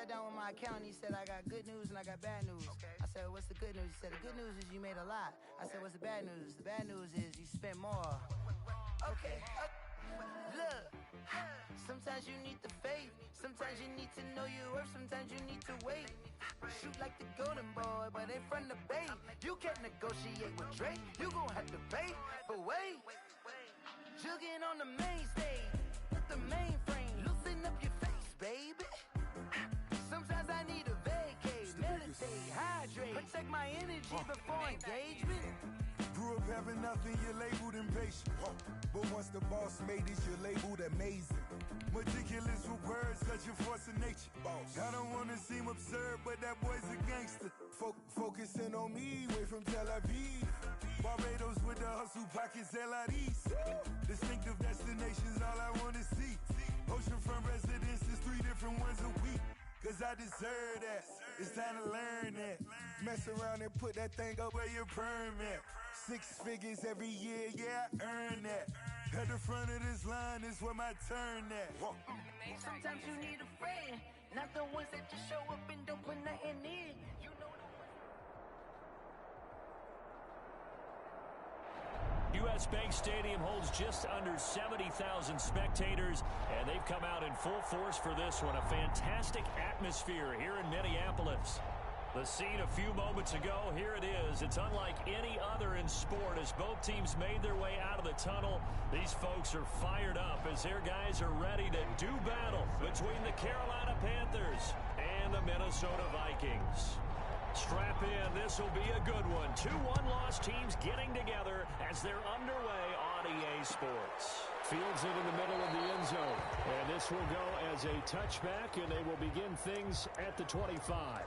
sat down with my accountant. He said, I got good news and I got bad news. Okay. I said, what's the good news? He said, the good news is you made a lot. I said, what's the bad news? The bad news is you spent more. Okay. Look, sometimes you need the faith. Sometimes you need to know your worth. Sometimes you need to wait. Shoot like the golden boy, but ain't from the bay. You can't negotiate with Drake. You gon' have to pay. But wait, jugging on the main stage with the mainframe. Loosen up your face, baby. Sometimes I need a vacate, meditate, hydrate, protect my energy before engagement. Grew up having nothing, you're labeled impatient. But once the boss made it, you're labeled amazing. Meticulous with words, such a force of nature. I don't wanna seem absurd, but that boy's a gangster. Focusing on me, way from Tel Aviv. Barbados with the hustle pockets, LIDs. Distinctive destinations, all I wanna see. Oceanfront residences, 3 different ones a week. Cause I deserve that, it's time to learn that. Mess around and put that thing up where your permit. 6 figures every year, yeah, I earn that. At the front of this line is where my turn at. Sometimes you need a friend, not the ones that just show up and don't put nothing in. You know U.S. Bank Stadium holds just under 70,000 spectators, and they've come out in full force for this one. A fantastic atmosphere here in Minneapolis. The scene a few moments ago, here it is. It's unlike any other in sport as both teams made their way out of the tunnel. These folks are fired up as their guys are ready to do battle between the Carolina Panthers and the Minnesota Vikings. Strap in, this will be a good one. 2 one-loss teams getting together as they're underway on EA Sports. Fields it in the middle of the end zone. And this will go as a touchback, and they will begin things at the 25.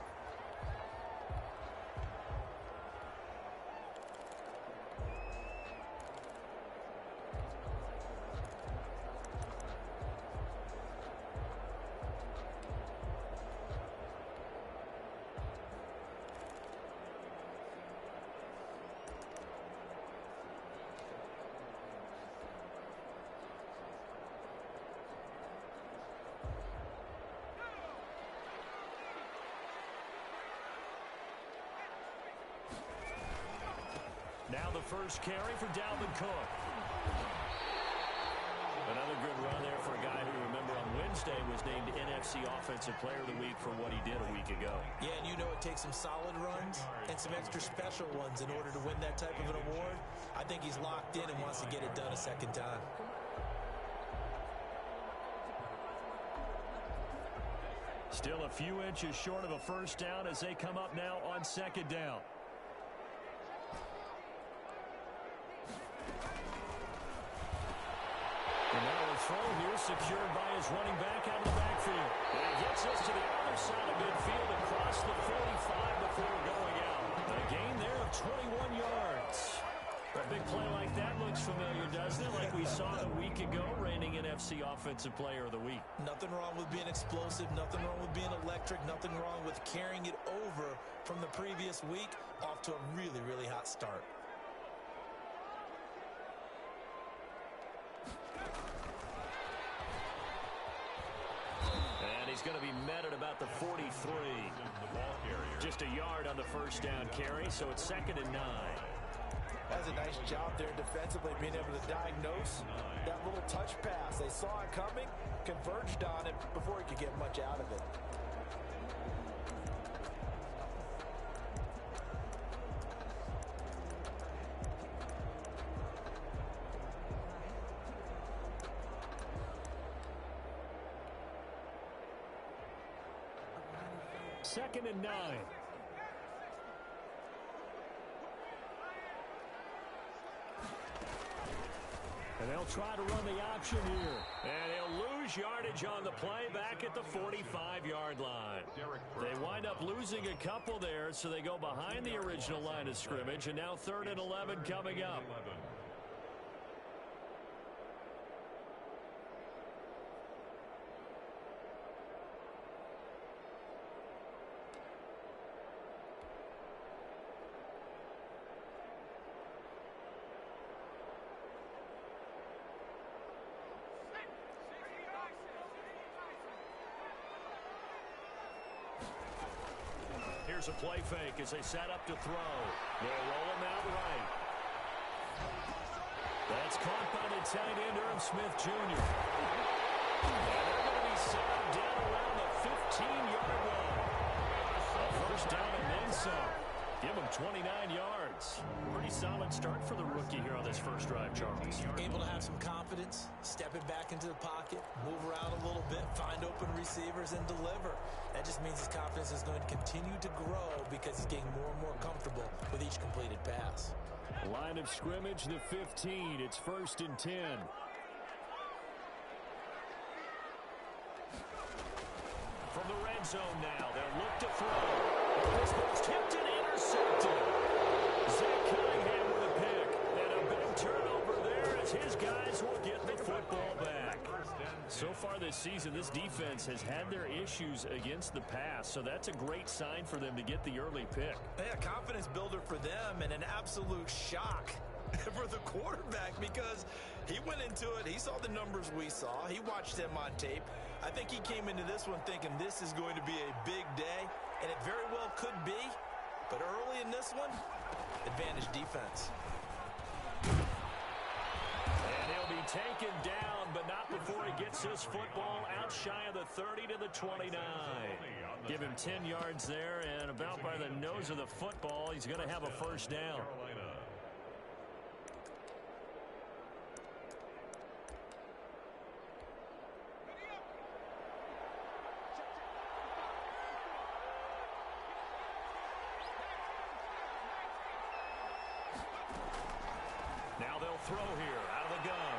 Now the first carry for Dalvin Cook. Another good run there for a guy who, remember, on Wednesday was named NFC Offensive Player of the Week for what he did a week ago. Yeah, and you know it takes some solid runs and some extra special ones in order to win that type of an award. I think he's locked in and wants to get it done a second time. Still a few inches short of a first down as they come up now on second down. Throw here secured by his running back out of the backfield. And he gets us to the other side of midfield across the 45 before going out. A gain there of 21 yards. A big play like that looks familiar, doesn't it? Like we saw a week ago, reigning NFC Offensive Player of the Week. Nothing wrong with being explosive. Nothing wrong with being electric. Nothing wrong with carrying it over from the previous week off to a really, really hot start. He's going to be met at about the 43. Just a yard on the first down carry, so it's 2nd and 9. That's a nice job there defensively, being able to diagnose that little touch pass. They saw it coming, converged on it before he could get much out of it. Second and 9. And they'll try to run the option here. And he'll lose yardage on the play back at the 45-yard line. They wind up losing a couple there, so they go behind the original line of scrimmage, and now 3rd and 11 coming up. Here's a play fake as they set up to throw. They'll roll him out right. That's caught by the tight end, Irv Smith Jr. And they're going to be set up down around the 15-yard line. A first down and then some. Give him 29 yards. Pretty solid start for the rookie here on this first drive, Charles. Able to have some confidence, step it back into the pocket, move around a little bit, find open receivers, and deliver. That just means his confidence is going to continue to grow because he's getting more and more comfortable with each completed pass. Line of scrimmage, the 15. It's 1st and 10. From the red zone now, they'll look to throw. This ball's tipped and intercepted. Zach Cunningham with a pick. And a big turnover there as his guys will get the football back. So far this season, this defense has had their issues against the pass, so that's a great sign for them to get the early pick. Yeah, confidence builder for them and an absolute shock for the quarterback because he went into it. He saw the numbers we saw. He watched them on tape. I think he came into this one thinking this is going to be a big day, and it very well could be. But early in this one, advantage defense. And he'll be taken down, but not before he gets his football out shy of the 30 to the 29. Give him 10 yards there, and about by the nose of the football, he's going to have a first down. Now they'll throw here out of the gun.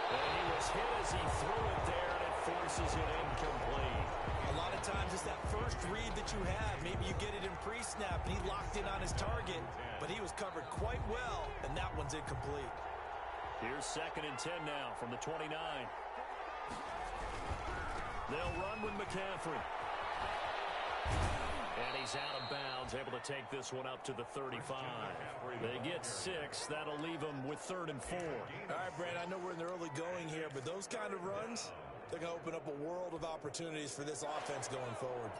And he was hit as he threw it there, and it forces it incomplete. A lot of times it's that first read that you have. Maybe you get it in pre-snap, and he locked in on his target, but he was covered quite well, and that one's incomplete. Here's 2nd and 10 now from the 29. They'll run with McCaffrey. And he's out of bounds, able to take this one up to the 35. They get 6. That'll leave them with 3rd and 4. All right, Brandon, I know we're in the early going here, but those kind of runs, they're going to open up a world of opportunities for this offense going forward.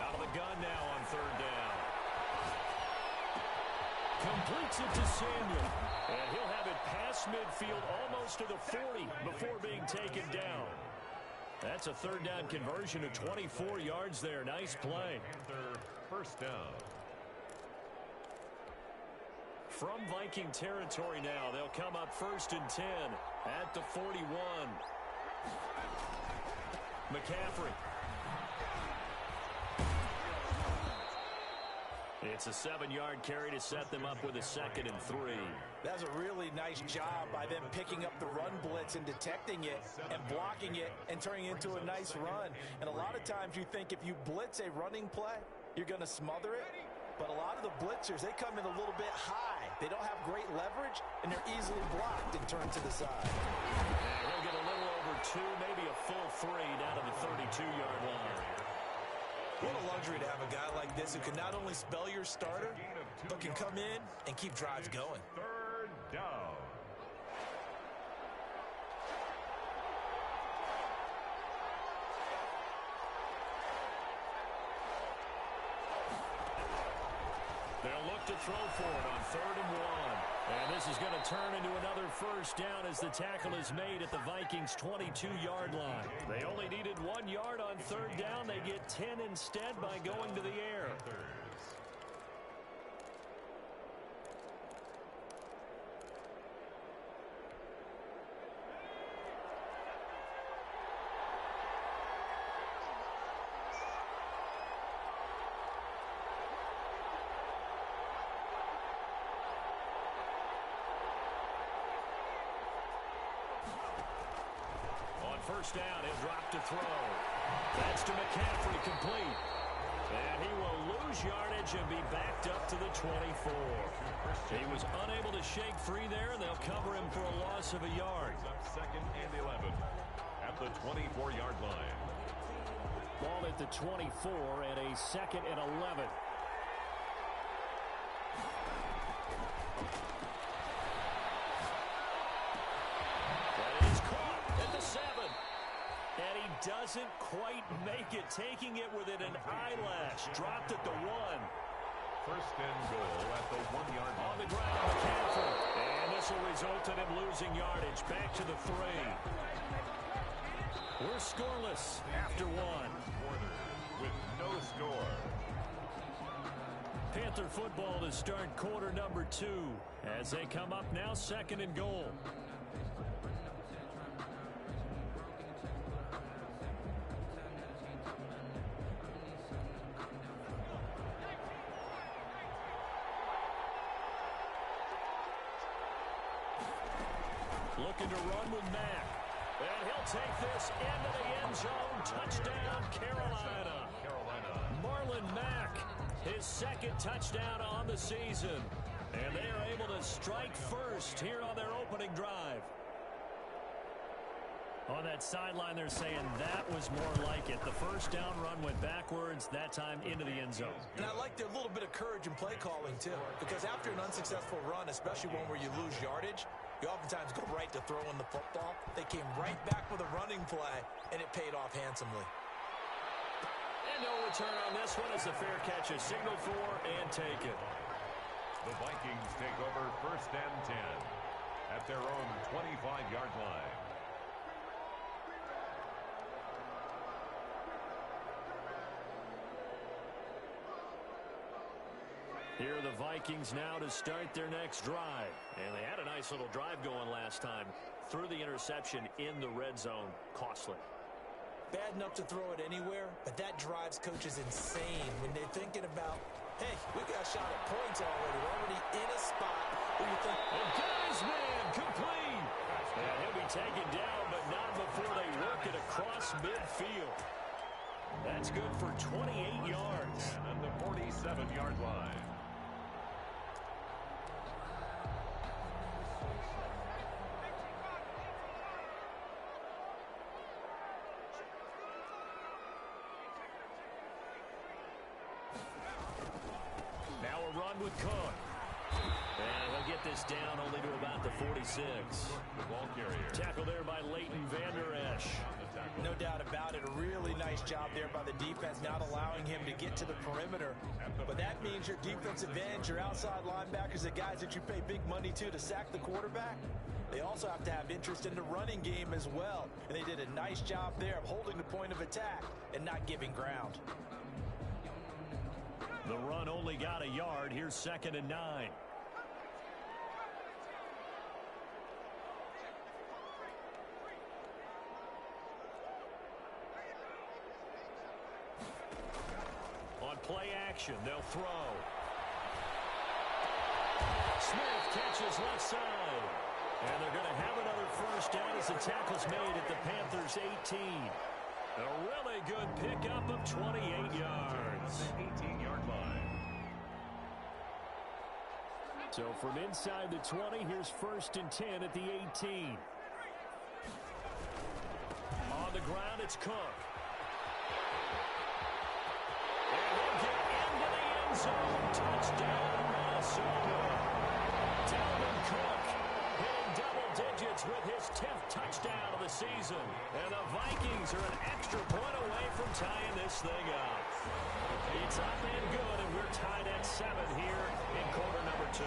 Out of the gun now on 3rd down. Completes it to Samuel. And he'll have it past midfield almost to the 40 before being taken down. That's a 3rd down conversion of 24 yards there. Nice play. First down. From Viking territory now, they'll come up 1st and 10 at the 41. McCaffrey. It's a 7-yard carry to set them up with a 2nd and 3. That's a really nice job by them picking up the run blitz and detecting it and blocking it and turning it into a nice run. And a lot of times you think if you blitz a running play, you're going to smother it. But a lot of the blitzers, they come in a little bit high. They don't have great leverage, and they're easily blocked and turned to the side. And he'll get a little over 2, maybe a full 3 down to the 32-yard line. What a luxury to have a guy like this who can not only spell your starter, but can come in and keep drives going. 3rd down. They'll look to throw for it on 3rd and 1. And this is going to turn into another first down as the tackle is made at the Vikings' 22-yard line. They only needed 1 yard on 3rd down. They get 10 instead by going to the air. First down, he'll drop to throw. That's to McCaffrey, complete. And he will lose yardage and be backed up to the 24. He was unable to shake free there, and they'll cover him for a loss of a yard. 2nd and 11 at the 24-yard line. Ball at the 24 and a 2nd and 11. doesn't quite make it, taking it within an eyelash. Dropped at the 1. First and goal at the 1-yard line. On the ground, McCaffrey. And this will result in him losing yardage. Back to the 3. We're scoreless after 1. Quarter with no score. Panther football to start quarter number 2 as they come up now 2nd and goal. Looking to run with Mack. And he'll take this into the end zone. Touchdown, Carolina. Marlon Mack, his 2nd touchdown on the season. And they are able to strike first here on their opening drive. On that sideline, they're saying that was more like it. The first down run went backwards, that time into the end zone. And I like their little bit of courage in play calling, too. Because after an unsuccessful run, especially one where you lose yardage, you oftentimes go right to throwing the football. They came right back with a running play, and it paid off handsomely. And no return on this one as the fair catch is signaled for and taken. The Vikings take over 1st and 10 at their own 25-yard line. Here are the Vikings now to start their next drive. And they had a nice little drive going last time. Threw the interception in the red zone. Costly. Bad enough to throw it anywhere, but that drives coaches insane when they're thinking about, hey, we got a shot at points already. We're already in a spot where you think, and Guy's man complete. And he'll be taken down, but not before they work it across midfield. That's good for 28 yards. And at the 47-yard line. Now a run with Cook. And he'll get this down only to about the 46. The ball carrier. Tackle there by Leighton Vander Esch. no doubt about it, a really nice job there by the defense, not allowing him to get to the perimeter. But that means your defensive ends, your outside linebackers, the guys that you pay big money to sack the quarterback, they also have to have interest in the running game as well. And they did a nice job there of holding the point of attack and not giving ground. The run only got a yard. Here's 2nd and 9. On play action, they'll throw. Smith catches left side. And they're going to have another first down as the tackle's made at the Panthers' 18. A really good pickup of 28 yards. 18-yard line. So from inside the 20, here's 1st and 10 at the 18. On the ground, it's Cook. And he'll get into the end zone. Touchdown, Minnesota. Dalvin Cook hitting double digits with his 10th touchdown of the season. And the Vikings are an extra point away from tying this thing up. It's up and good, and we're tied at 7 here in quarter number 2.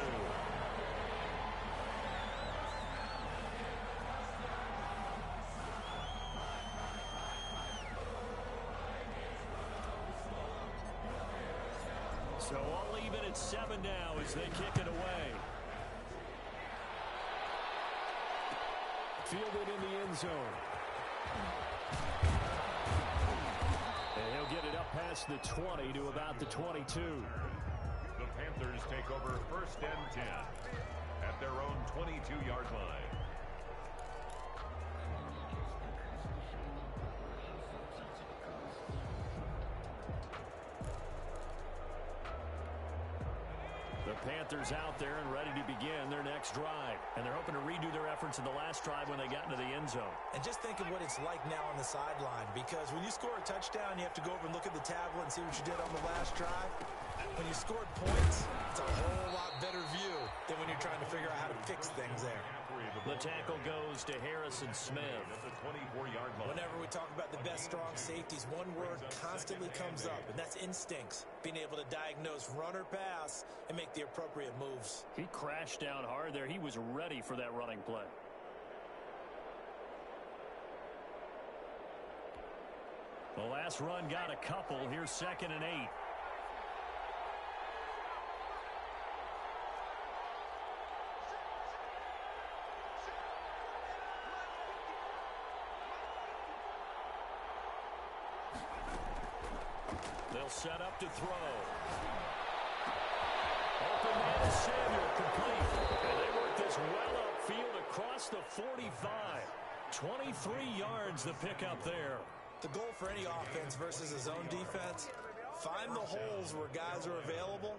So all even at 7 now as they kick it away. Fielded in the end zone. And he'll get it up past the 20 to about the 22. The Panthers take over 1st and 10 at their own 22-yard line. The Panthers out there and ready to begin their next drive. And they're hoping to redo their efforts in the last drive when they got into the end zone. And just think of what it's like now on the sideline, because when you score a touchdown, you have to go over and look at the tablet and see what you did on the last drive. When you scored points, it's a whole lot better view than when you're trying to figure out how to fix things there. The tackle goes to Harrison Smith. At the 24-yard line. Whenever we talk about the best strong safeties, one word constantly comes up, and that's instincts. Being able to diagnose run or pass and make the appropriate moves. He crashed down hard there. He was ready for that running play. The last run got a couple. Here's 2nd and 8. They'll set up to throw. Open man is Samuel, complete. And they work this well upfield across the 45. 23 yards the pickup there. The goal for any offense versus a zone defense, find the holes where guys are available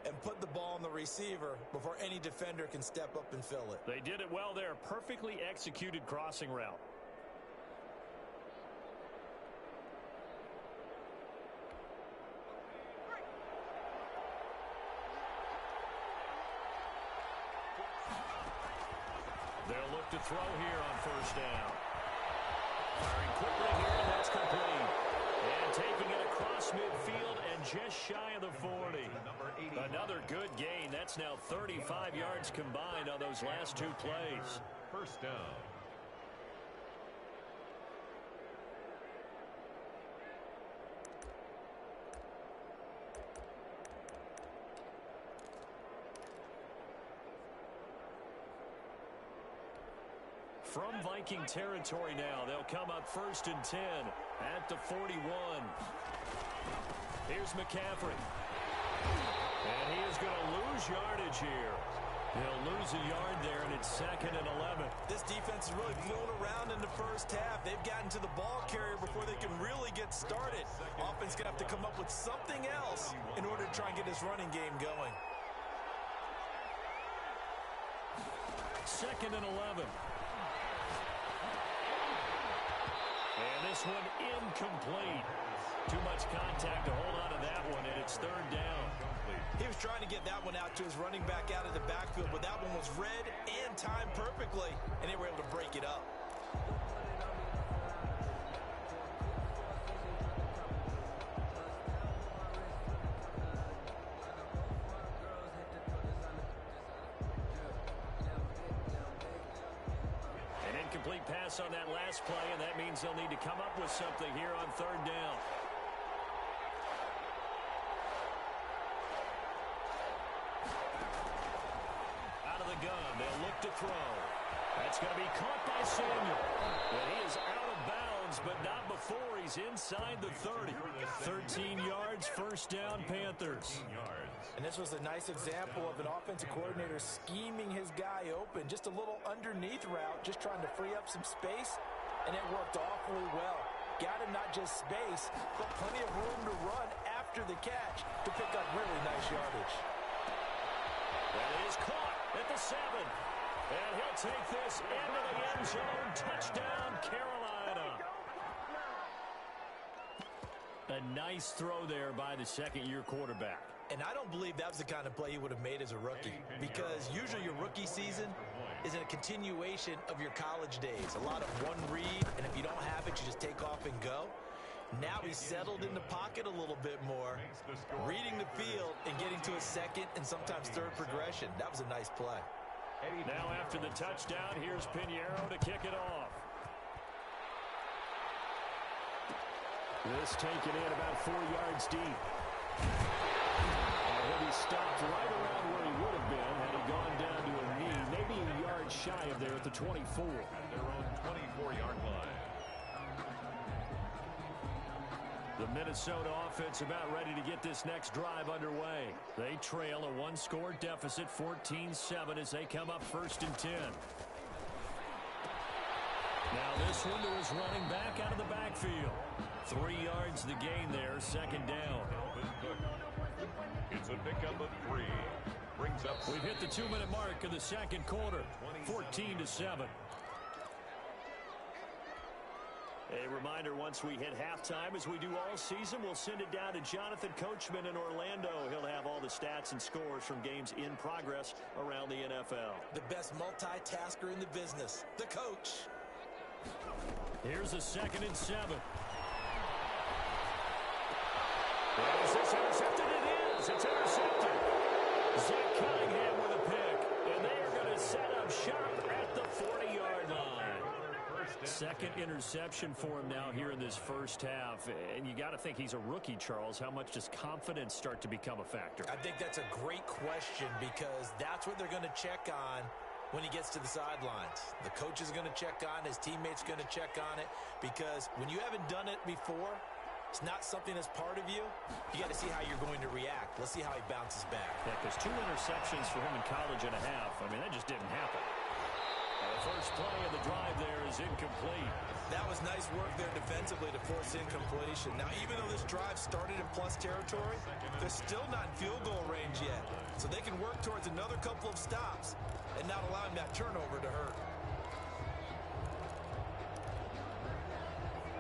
and put the ball on the receiver before any defender can step up and fill it. They did it well there. Perfectly executed crossing route. They'll look to throw here on 1st down. Firing quickly here, and that's complete. And taking it across midfield and just shy of the 40. Another good gain. That's now 35 yards combined on those last 2 plays. 1st down. From Viking territory now, they'll come up 1st and 10 at the 41. Here's McCaffrey. And he is going to lose yardage here. He'll lose a yard there, and it's 2nd and 11. This defense is really blown around in the first half. They've gotten to the ball carrier before they can really get started. Offense going to have to come up with something else in order to try and get this running game going. 2nd and 11. And this one incomplete. Too much contact to hold on to that one, and it's 3rd down. He was trying to get that one out to his running back out of the backfield, but that one was read and timed perfectly, and they were able to break it up. Incomplete pass on that last play, and that means they'll need to come up with something here on 3rd down. Out of the gun, they'll look to throw. That's going to be caught by Samuel. And he is out of bounds, but not before he's inside the 30. 13 yards, 1st down, Panthers. And this was a nice example of an offensive coordinator scheming his guy open. Just a little underneath route, just trying to free up some space, and it worked awfully well. Got him not just space, but plenty of room to run after the catch to pick up really nice yardage. That is caught at the 7. And he'll take this into the end zone. Touchdown, Carolina. A nice throw there by the 2nd-year quarterback. And I don't believe that was the kind of play he would have made as a rookie, because usually your rookie season is a continuation of your college days. A lot of one read, and if you don't have it, you just take off and go. Now he's settled in the pocket a little bit more, reading the field and getting to a 2nd and sometimes 3rd progression. That was a nice play. Now after the touchdown, here's Pinheiro to kick it off. This taken in about 4 yards deep. And he stopped right around where he would have been had he gone down to a knee, maybe a yard shy of there at the 24. At their own 24-yard line. The Minnesota offense about ready to get this next drive underway. They trail a 1-score deficit, 14-7, as they come up 1st and 10. Now this one to his running back out of the backfield. 3 yards the gain there, 2nd down. It's a pickup of 3. Brings up. We've hit the 2-minute mark of the 2nd quarter, 14-7. A reminder, once we hit halftime, as we do all season, we'll send it down to Jonathan Coachman in Orlando. He'll have all the stats and scores from games in progress around the NFL. The best multitasker in the business, the coach. Here's a 2nd and 7. Is this intercepted? It is. It's intercepted. Zach Cunningham with a pick. And they are going to set up shop at the 40-yard line. Second interception for him now here in this first half. And you got to think he's a rookie, Charles. How much does confidence start to become a factor? I think that's a great question because that's what they're going to check on when he gets to the sidelines. The coach is going to check on, his teammates going to check on it, because when you haven't done it before, it's not something that's part of you. You got to see how you're going to react. Let's see how he bounces back. Yeah, because 2 interceptions for him in college and a half. I mean, that just didn't happen. The first play of the drive there is incomplete. That was nice work there defensively to force incompletion. Now, even though this drive started in plus territory, they're still not in field goal range yet. So they can work towards another couple of stops and not allowing that turnover to hurt.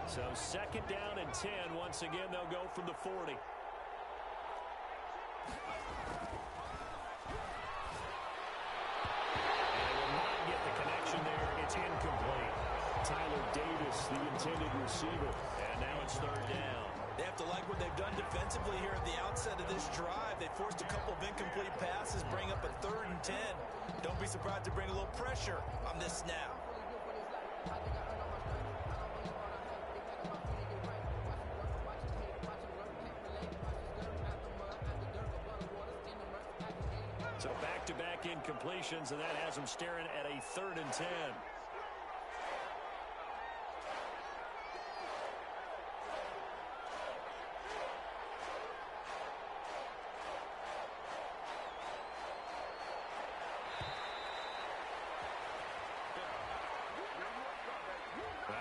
So 2nd down and 10. Once again, they'll go from the 40. Incomplete. Tyler Davis, the intended receiver. And now it's 3rd down. They have to like what they've done defensively here at the outset of this drive. They forced a couple of incomplete passes, bring up a 3rd and 10. Don't be surprised to bring a little pressure on this snap. So back-to-back incompletions, and that has them staring at a 3rd and 10.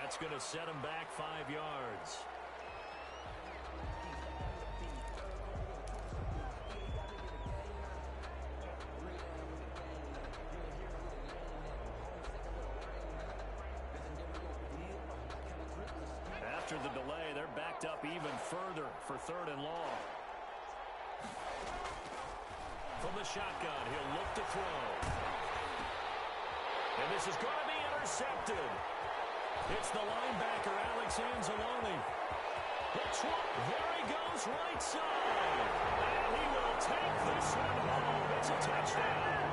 That's going to set him back 5 yards. After the delay, they're backed up even further for 3rd and long. From the shotgun, he'll look to throw. And this is going to be intercepted. It's the linebacker, Alex Anzalone. Hits one. There he goes, right side. And he will take this one home. It's a touchdown.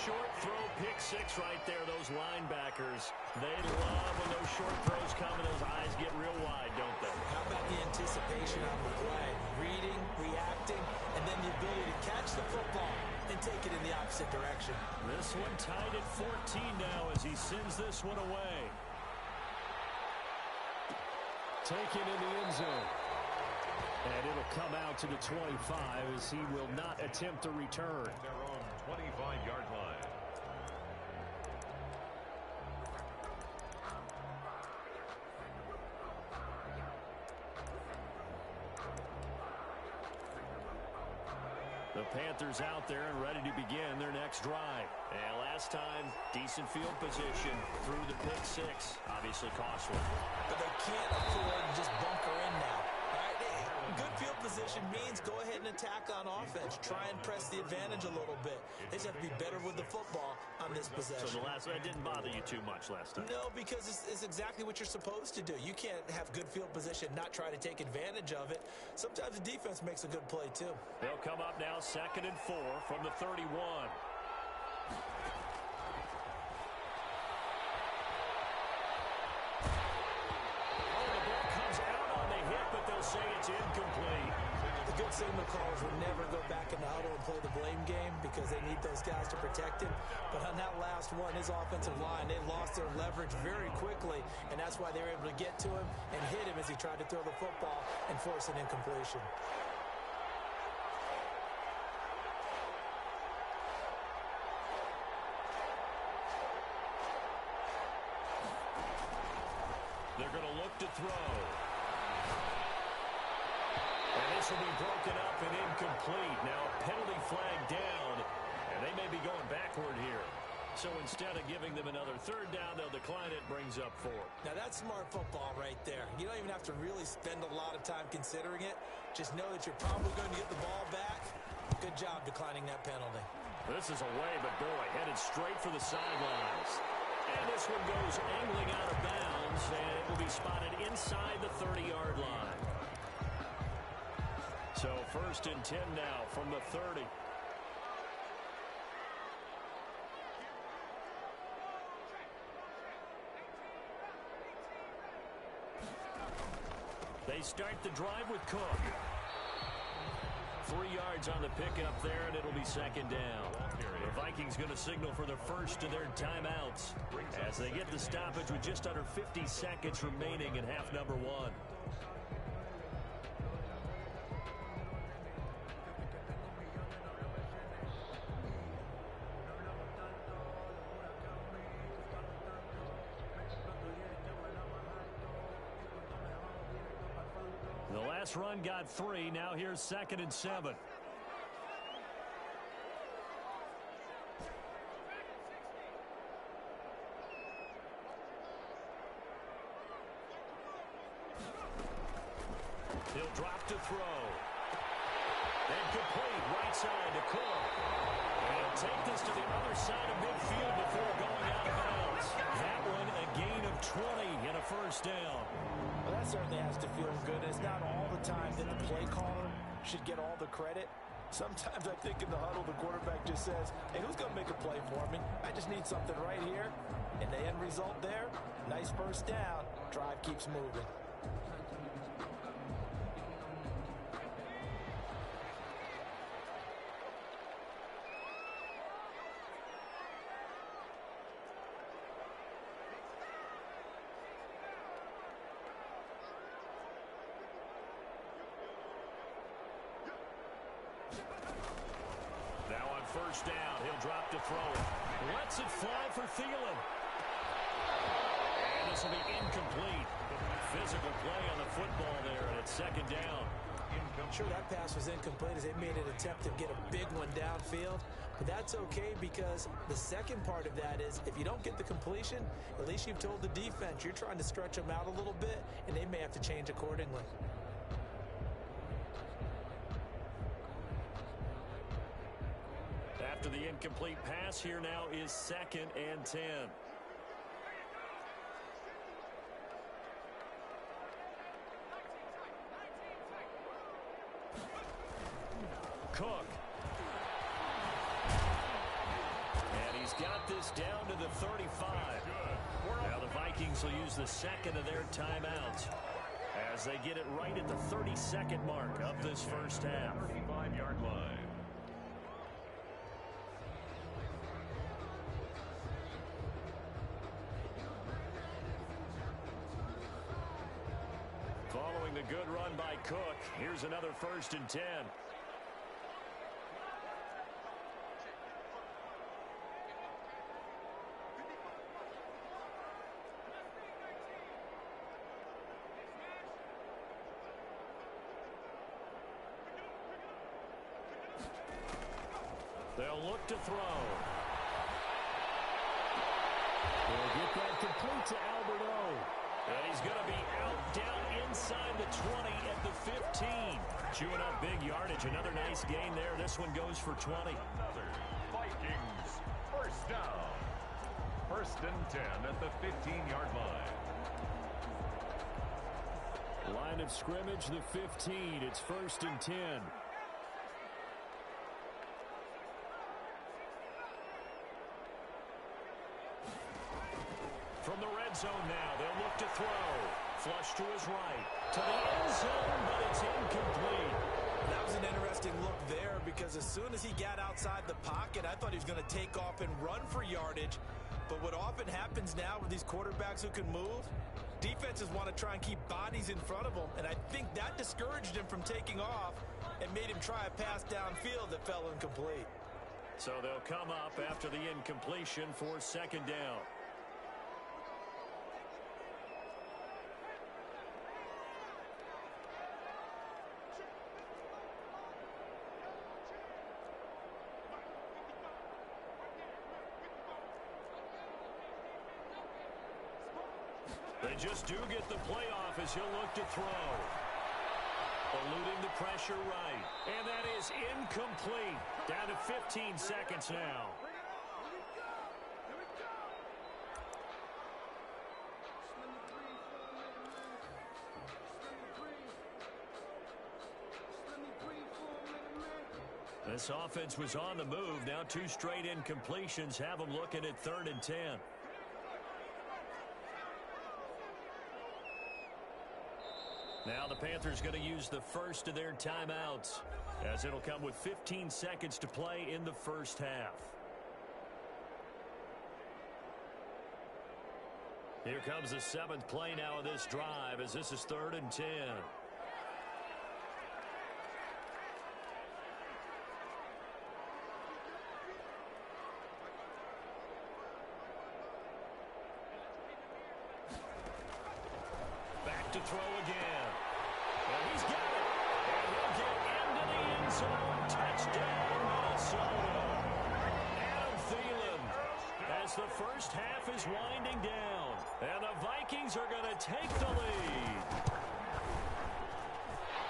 Short throw, pick 6 right there. Those linebackers, they love when those short throws come and those eyes get real wide, don't they? How about the anticipation on the play? Reading, reacting, and then the ability to catch the football and take it in the opposite direction. This one tied at 14 now as he sends this one away. Taken in the end zone. And it'll come out to the 25 as he will not attempt a return. At their own 25-yard line. The Panthers out there and ready to begin their next drive. And last time, decent field position through the pick 6. Obviously costly. But they can't afford to just bunker in now. All right, good field position means go ahead and attack on offense. Try and press the advantage a little bit. They just have to be better with the football on this possession. So the last one didn't bother you too much last time? No, because it's exactly what you're supposed to do. You can't have good field position, not try to take advantage of it. Sometimes the defense makes a good play, too. They'll come up now 2nd and 4 from the 31. Say it's incomplete. The good signal callers will never go back in the huddle and play the blame game because they need those guys to protect him. But on that last one, his offensive line, they lost their leverage very quickly, and that's why they were able to get to him and hit him as he tried to throw the football and force an incompletion. They're going to look to throw. And this will be broken up and incomplete. Now a penalty flag down, and they may be going backward here. So instead of giving them another third down, they'll decline it, brings up 4. Now, that's smart football right there. You don't even have to really spend a lot of time considering it. Just know that you're probably going to get the ball back. Good job declining that penalty. This is away, but boy, headed straight for the sidelines. And this one goes angling out of bounds, and it will be spotted inside the 30-yard line. So 1st and 10 now from the 30. They start the drive with Cook. 3 yards on the pickup there, and it'll be 2nd down. The Vikings going to signal for the first of their timeouts as they get the stoppage with just under 50 seconds remaining in half number 1. The last run got 3. Now here's 2nd and 7. He'll drop to throw. And complete right side to Cook. And take this to the other side of midfield before going out of bounds. That one a gain of 20 and a 1st down. Well, that certainly has to feel good. It's not all the time that the play caller should get all the credit. Sometimes I think in the huddle, the quarterback just says, hey, who's going to make a play for me? I just need something right here. And the end result there, nice 1st down. Drive keeps moving. Now on 1st down, he'll drop to throw it. Lets it fly for Thielen. And this will be incomplete. Physical play on the football there, and it's 2nd down. I'm sure that pass was incomplete as they made an attempt to get a big one downfield. But that's okay because the second part of that is if you don't get the completion, at least you've told the defense you're trying to stretch them out a little bit, and they may have to change accordingly. After the incomplete pass, here now is 2nd and 10. Cook. And he's got this down to the 35. Now the Vikings will use the 2nd of their timeouts as they get it right at the 32nd mark of this 1st half. 35-yard line. Following the good run by Cook, here's another 1st and 10. They'll look to throw. They'll get that complete to Alberto. And he's going to be out down inside the 20 at the 15. Chewing up big yardage. Another nice gain there. This one goes for 20. Another Vikings 1st down. 1st and 10 at the 15-yard line. Line of scrimmage, the 15. It's 1st and 10. From the red zone now, they'll look to throw. Flush to his right. To the end zone, but it's incomplete. That was an interesting look there because as soon as he got outside the pocket, I thought he was going to take off and run for yardage. But what often happens now with these quarterbacks who can move, defenses want to try and keep bodies in front of them, and I think that discouraged him from taking off and made him try a pass downfield that fell incomplete. So they'll come up after the incompletion for 2nd down. They just do get the playoff as he'll look to throw. Eluding the pressure right. And that is incomplete. Down to 15 seconds now. This offense was on the move. Now 2 straight incompletions have them looking at 3rd and 10. Now the Panthers going to use the first of their timeouts, as it'll come with 15 seconds to play in the first half. Here comes the 7th play now of this drive, as this is 3rd and 10. Back to throw again. And he's got it. And he'll get into the end zone. Touchdown, Minnesota. Adam Thielen, as the first half is winding down. And the Vikings are going to take the lead.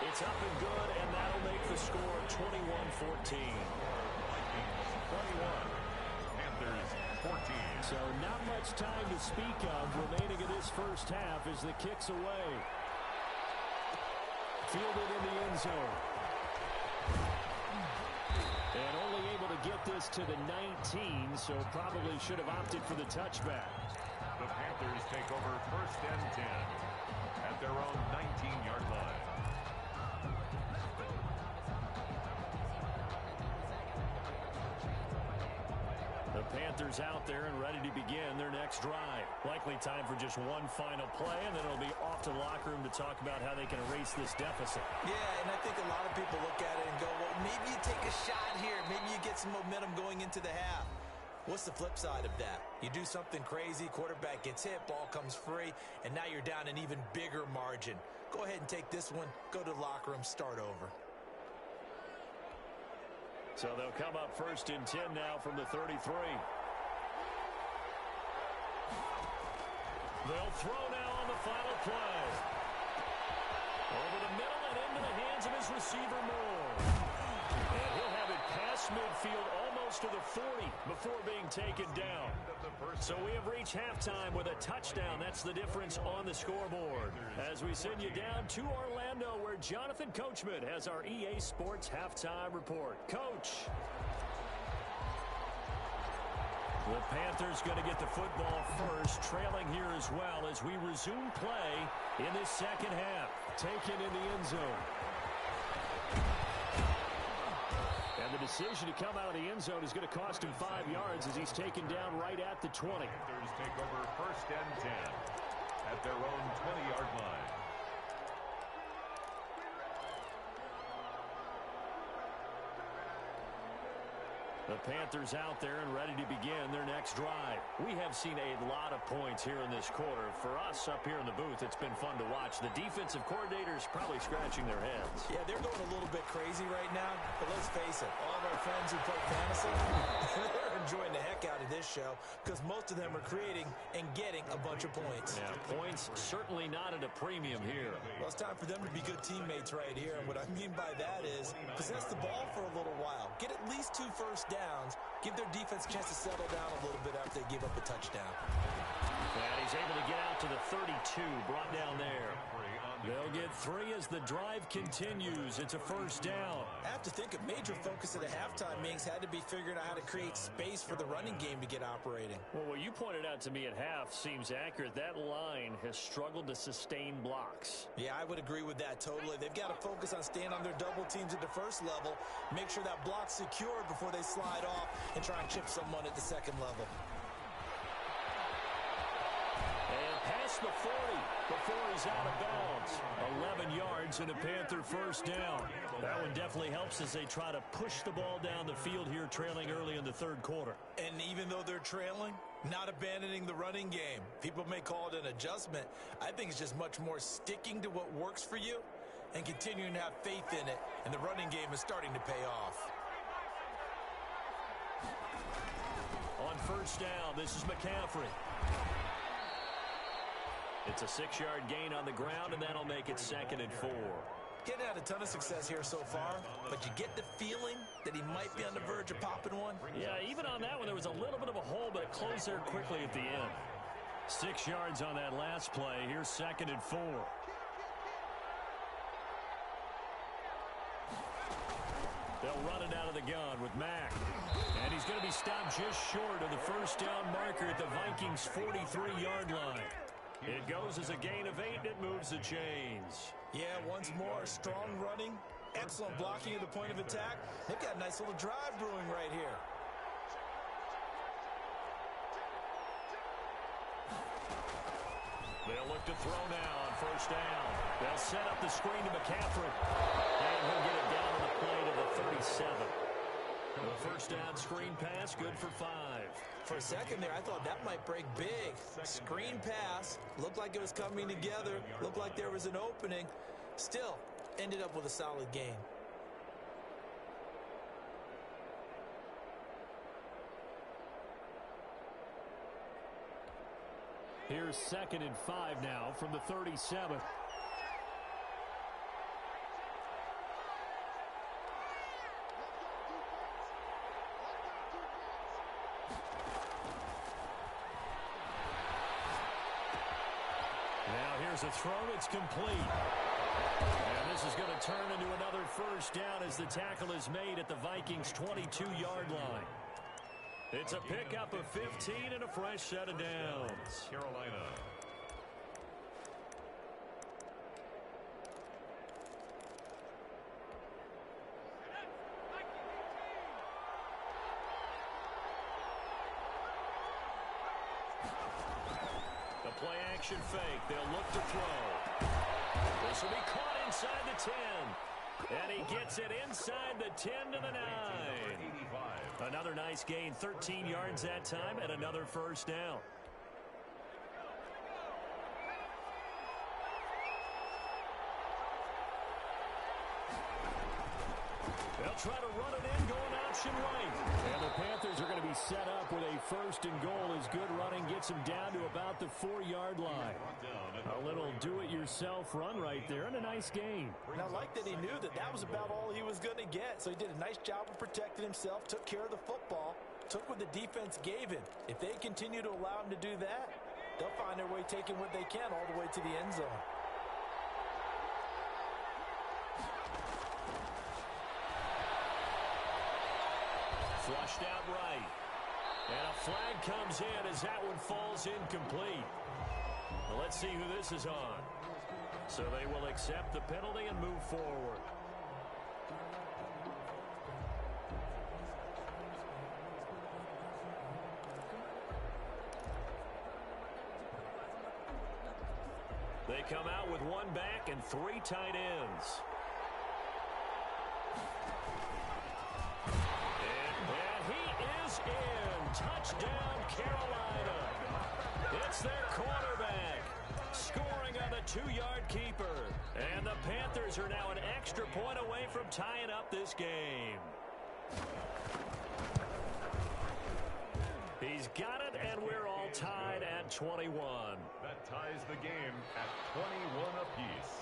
It's up and good, and that'll make the score 21-14. 21. Panthers 14. So not much time to speak of remaining in this first half as the kick's away. Fielded in the end zone. And only able to get this to the 19, so probably should have opted for the touchback. The Panthers take over 1st and 10 at their own 19-yard line. The Panthers out there and ready to begin their next drive. Likely time for just one final play, and then it'll be off to the locker room to talk about how they can erase this deficit. Yeah, and I think a lot of people look at it and go, well, maybe you take a shot here. Maybe you get some momentum going into the half. What's the flip side of that? You do something crazy, quarterback gets hit, ball comes free, and now you're down an even bigger margin. Go ahead and take this one, go to the locker room, start over. So they'll come up 1st and 10 now from the 33. They'll throw now on the final play. Over the middle and into the hands of his receiver Moore. And he'll have it past midfield almost to the 40 before being taken down. So we have reached halftime with a touchdown. That's the difference on the scoreboard. As we send you down to Orlando, where Jonathan Coachman has our EA Sports halftime report. Coach. The Panthers going to get the football first, trailing here as well as we resume play in this second half. Taken in the end zone. And the decision to come out of the end zone is going to cost him 5 yards as he's taken down right at the 20. Panthers take over 1st and 10 at their own 20-yard line. The Panthers out there and ready to begin their next drive. We have seen a lot of points here in this quarter. For us up here in the booth, it's been fun to watch. The defensive coordinators probably scratching their heads. Yeah, they're going a little bit crazy right now, but let's face it, all of our friends who play fantasy, they're enjoying the heck out of this show because most of them are creating and getting a bunch of points. Yeah, points certainly not at a premium here. Well, it's time for them to be good teammates right here, and what I mean by that is possess the ball for a little while, get at least 2 first downs, give their defense a chance to settle down a little bit after they give up a touchdown. And he's able to get out to the 32, brought down there. They'll get 3 as the drive continues. It's a first down. I have to think a major focus of the halftime meetings had to be figuring out how to create space for the running game to get operating. Well, what you pointed out to me at half seems accurate. That line has struggled to sustain blocks. Yeah, I would agree with that totally. They've got to focus on staying on their double teams at the first level, make sure that block's secured before they slide off and try and chip someone at the second level. And past the 40 before he's out of bounds. 11 yards and a Panther first down. That one definitely helps as they try to push the ball down the field here, trailing early in the third quarter. And even though they're trailing, not abandoning the running game. People may call it an adjustment. I think it's just much more sticking to what works for you and continuing to have faith in it. And the running game is starting to pay off. On first down, this is McCaffrey. It's a 6-yard gain on the ground, and that'll make it 2nd and 4. Getting had a ton of success here so far, but you get the feeling that he might be on the verge of popping one. Yeah, even on that one, there was a little bit of a hole, but it closed there quickly at the end. 6 yards on that last play. Here's 2nd and 4. They'll run it out of the gun with Mack. And he's going to be stopped just short of the first down marker at the Vikings' 43-yard line. It goes as a gain of 8, and it moves the chains. Yeah, once more, strong running, excellent blocking at the point of attack. They've got a nice little drive brewing right here. They'll look to throw now on first down. They'll set up the screen to McCaffrey. And he'll get it down to the play to the 37. The first down screen pass, good for 5. For a second there, I thought that might break big. Screen pass, looked like it was coming together, looked like there was an opening. Still, ended up with a solid gain. Here's 2nd and 5 now from the 37. A throw, it's complete. And this is going to turn into another first down as the tackle is made at the Vikings' 22-yard line. It's a pickup of 15 and a fresh set of downs. Carolina. Play action fake. They'll look to throw. This will be caught inside the 10. And he gets it inside the 10 to the 9. Another nice gain, 13 yards that time, and another first down. They'll try to run it in, going option right. And the Panthers are going to be set up with a 1st and goal as good running gets them down to about the 4-yard line. A little do-it-yourself run right there and a nice gain. And I like that he knew that that was about all he was going to get. So he did a nice job of protecting himself, took care of the football, took what the defense gave him. If they continue to allow him to do that, they'll find their way taking what they can all the way to the end zone. Flushed out right. And a flag comes in as that one falls incomplete. Well, let's see who this is on. So they will accept the penalty and move forward. They come out with 1 back and 3 tight ends. In. Touchdown, Carolina. It's their quarterback scoring on the 2-yard keeper. And the Panthers are now an extra point away from tying up this game. He's got it, and we're all tied at 21. That ties the game at 21 apiece.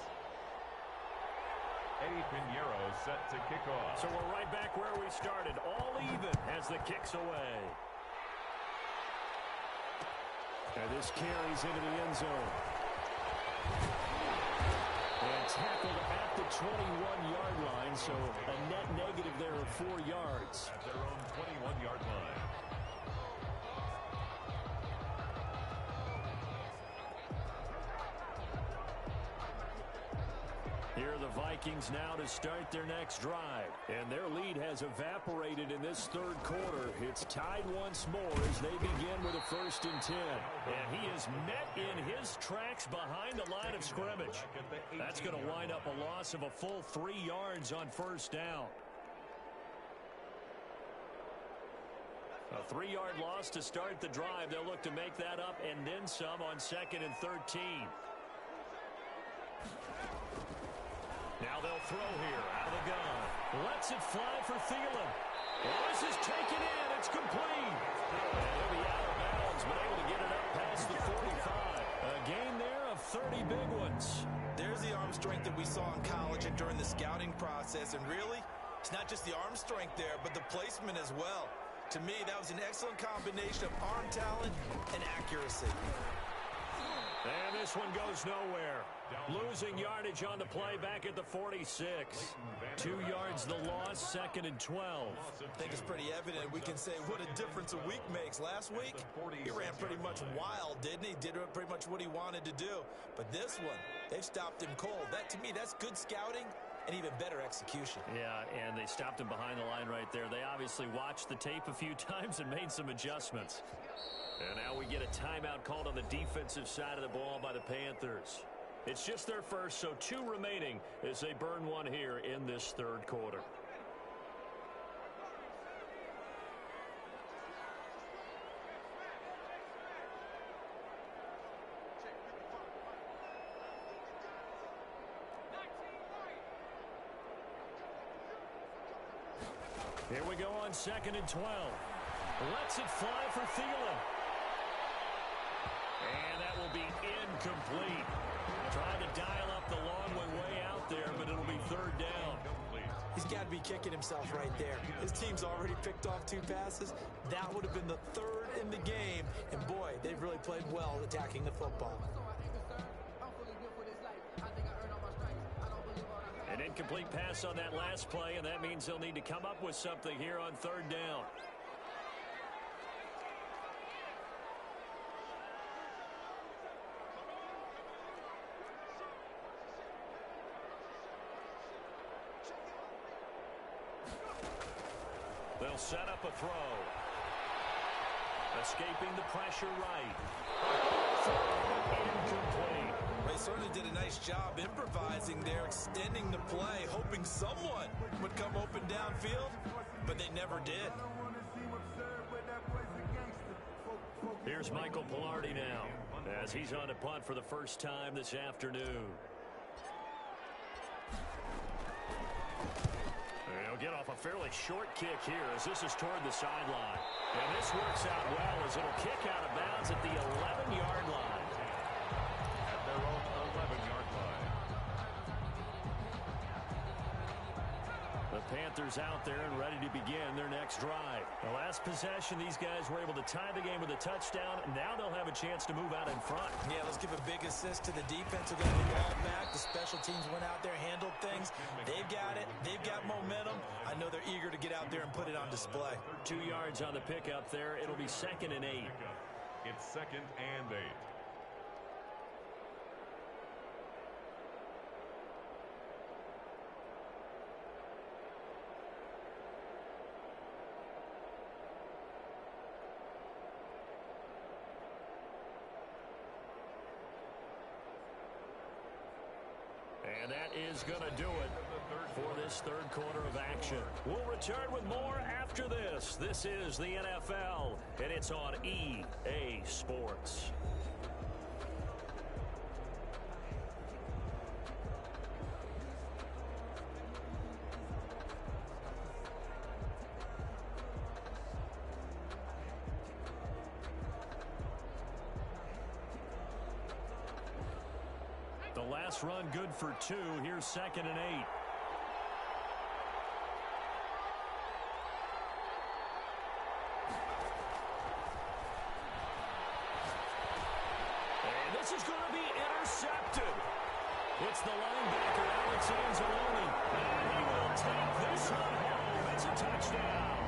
Eddie Pinheiro set to kick off. So we're right back where we started, all even as the kick's away. And this carries into the end zone. And tackled at the 21-yard line, so a net negative there of 4 yards. At their own 21-yard line. Here are the Vikings now to start their next drive. And their lead has evaporated in this 3rd quarter. It's tied once more as they begin with a 1st and 10. And he is met in his tracks behind the line of scrimmage. That's going to wind up a loss of a full 3 yards on first down. A 3-yard loss to start the drive. They'll look to make that up and then some on 2nd and 13. Now they'll throw here out of the gun. Lets it fly for Thielen. This is taken in. It's complete. And he'll be out of bounds, but able to get it up past the 45. A gain there of big ones. There's the arm strength that we saw in college and during the scouting process. And really, it's not just the arm strength there, but the placement as well. To me, that was an excellent combination of arm talent and accuracy. And this one goes nowhere. Losing yardage on the play back at the 46. 2 yards the loss, 2nd and 12. I think it's pretty evident. We can say what a difference a week makes. Last week, he ran pretty much wild, didn't he? Did pretty much what he wanted to do. But this one, they've stopped him cold. That, to me, that's good scouting and even better execution. Yeah, and they stopped him behind the line right there. They obviously watched the tape a few times and made some adjustments. And now we get a timeout called on the defensive side of the ball by the Panthers. It's just their first, so 2 remaining as they burn one here in this 3rd quarter. Here we go on 2nd and 12. Lets it fly for Thielen. And that will be incomplete. Trying to dial up the long way out there, but it'll be 3rd down. He's got to be kicking himself right there. His team's already picked off 2 passes. That would have been the 3rd in the game. And boy, they've really played well attacking the football. An incomplete pass on that last play, and that means they'll need to come up with something here on 3rd down. They'll set up a throw. Escaping the pressure right. Incomplete. They certainly did a nice job improvising there, extending the play, hoping someone would come open downfield, but they never did. Here's Michael Pilardi now, as he's on to punt for the first time this afternoon. He'll get off a fairly short kick here as this is toward the sideline. And this works out well as it'll kick out of bounds at the 11-yard line. At their own 11-yard line. The Panthers out there and ready to begin their next drive. The last possession, these guys were able to tie the game with a touchdown. Now they'll have a chance to move out in front. Yeah, let's give a big assist to the defense who got the ball back. The special teams went out there, handled things. They've got it. They've got momentum. I know they're eager to get out there and put it on display. 2 yards on the pickup there. It'll be 2nd and 8. It's 2nd and 8. And that is going to do it for this 3rd quarter of action. We'll return with more after this. This is the NFL, and it's on EA Sports. The last run good for 2. Here's 2nd and 8. And this is going to be intercepted. It's the linebacker, Alex Anzalone. And he will take this one home. It's a touchdown.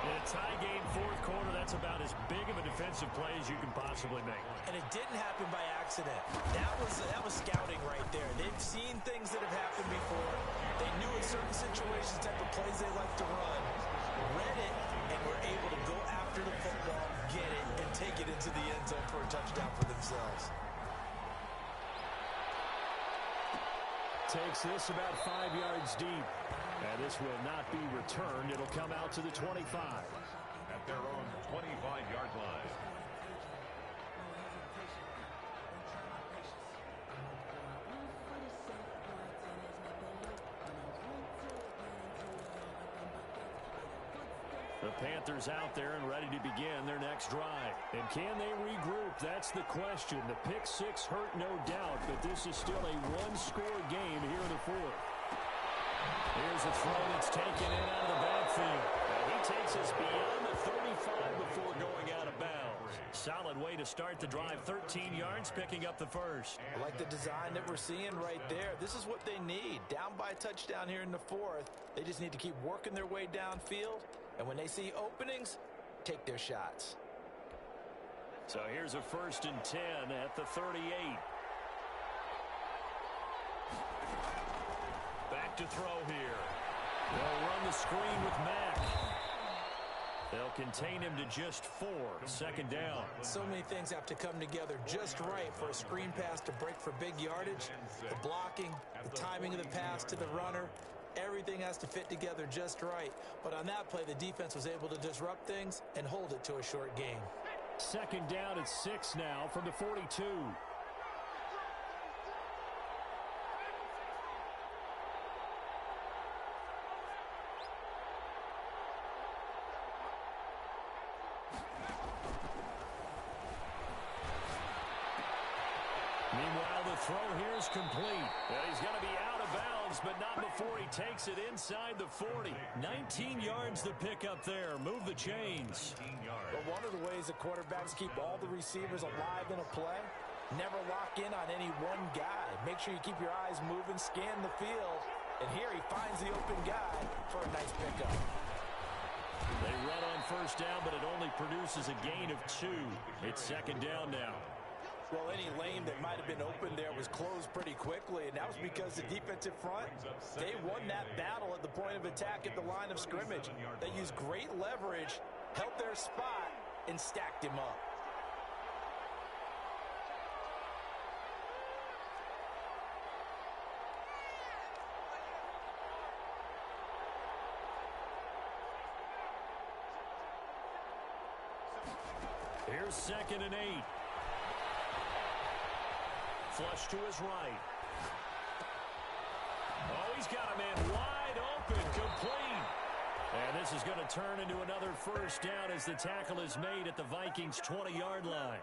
In a tie game 4th quarter, that's about as big of a defensive play as you can possibly make. And it didn't happen by accident. That was scouting right there. They've seen things that have happened before. They knew in certain situations type of plays they like to run, read it, and were able to go after the football, get it, and take it into the end zone for a touchdown for themselves. Takes this about 5 yards deep. And this will not be returned. It'll come out to the 25. At their own 25-yard line. The Panthers out there and ready to begin their next drive. And can they regroup? That's the question. The pick six hurt, no doubt, but this is still a one-score game here in the fourth. Here's a throw that's taken in out of the backfield. And he takes us beyond the 35 before going out of bounds. Solid way to start the drive. 13 yards, picking up the first. I like the design that we're seeing right there. This is what they need. Down by a touchdown here in the fourth. They just need to keep working their way downfield. And when they see openings, take their shots. So here's a 1st and 10 at the 38. Back to throw here. They'll run the screen with Mack. They'll contain him to just 4. 2nd down. So many things have to come together just right for a screen pass to break for big yardage. The blocking, the timing of the pass to the runner. Everything has to fit together just right. But on that play, the defense was able to disrupt things and hold it to a short gain. 2nd down at 6 now from the 42. Meanwhile, the throw here is complete. And he's going to be out of bounds, but not before he takes it inside the 40. 19 yards to pick up there. Move the chains. But one of the ways the quarterbacks keep all the receivers alive in a play, never lock in on any one guy. Make sure you keep your eyes moving, scan the field. And here he finds the open guy for a nice pickup. They run on 1st down, but it only produces a gain of 2. It's 2nd down now. Well, any lane that might have been open there was closed pretty quickly, and that was because the defensive front, they won that battle at the point of attack at the line of scrimmage. They used great leverage, held their spot, and stacked him up. Here's 2nd and 8. Flush to his right. Oh, he's got a man wide open, complete. And this is going to turn into another 1st down as the tackle is made at the Vikings' 20-yard line.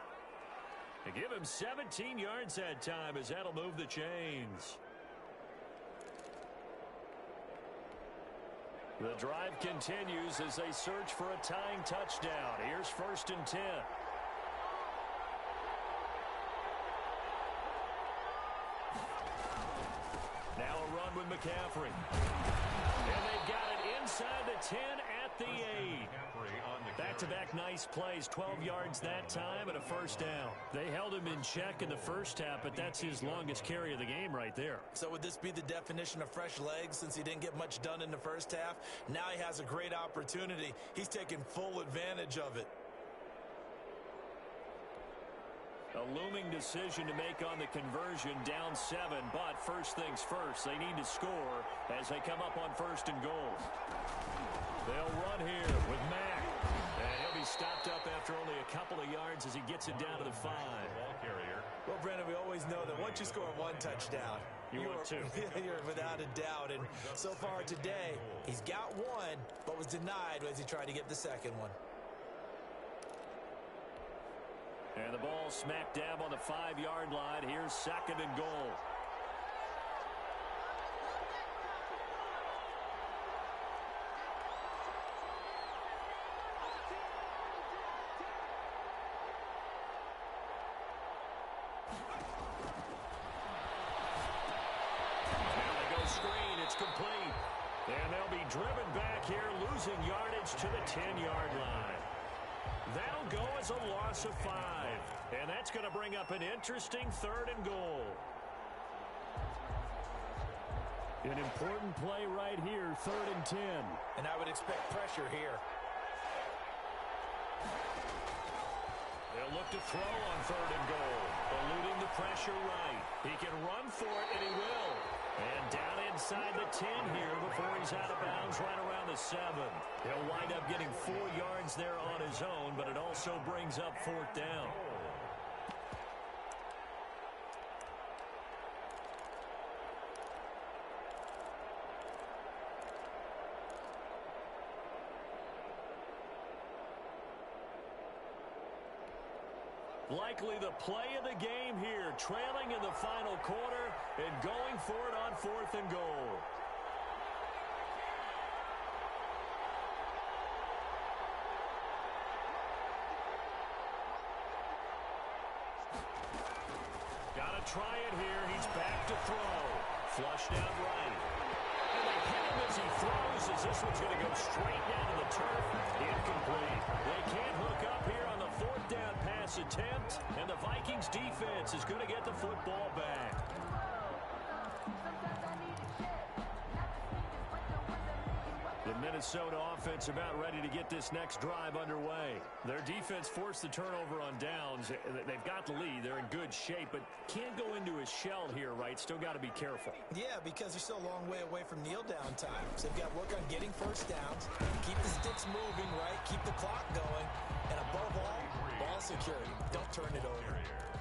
They give him 17 yards that time as that'll move the chains. The drive continues as they search for a tying touchdown. Here's 1st and 10. Now a run with McCaffrey. And they've got it inside the 10 at the 8. Back-to-back nice plays, 12 yards that time and a 1st down. They held him in check in the first half, but that's his longest carry of the game right there. So would this be the definition of fresh legs since he didn't get much done in the first half? Now he has a great opportunity. He's taking full advantage of it. A looming decision to make on the conversion, down 7, but first things first, they need to score as they come up on 1st and goal. They'll run here with Mack, and he'll be stopped up after only a couple of yards as he gets it down to the 5. Well, Brandon, we always know that once you score 1 touchdown, you're without a doubt. And so far today, he's got 1, but was denied as he tried to get the 2nd one. And the ball smack dab on the 5-yard line. Here's 2nd and goal. Now they go screen. It's complete. And they'll be driven back here, losing yardage to the 10-yard line. That'll go as a loss of 5. And that's going to bring up an interesting 3rd and goal. An important play right here, 3rd and 10. And I would expect pressure here. They'll look to throw on 3rd and goal. Eluding the pressure right. He can run for it, and he will. And down inside the 10 here before he's out of bounds right around the 7. He'll wind up getting 4 yards there on his own, but it also brings up 4th down. Likely the play of the game here, trailing in the final quarter and going for it on 4th and goal. Got to try it here. He's back to throw. Flushed out right. And they hit him as he throws, as this one's going to go straight down to the turf. Incomplete. They can't hook up here on the 4th down pass attempt, and the Vikings defense is going to get the football back. The Minnesota offense about ready to get this next drive underway. Their defense forced the turnover on downs. They've got the lead. They're in good shape, but can't go into a shell here, right? Still got to be careful. Yeah, because they're still a long way away from kneel down times. They've got to work on getting first downs, keep the sticks moving, right? Keep the clock going, and above all, ball security. Don't turn it over.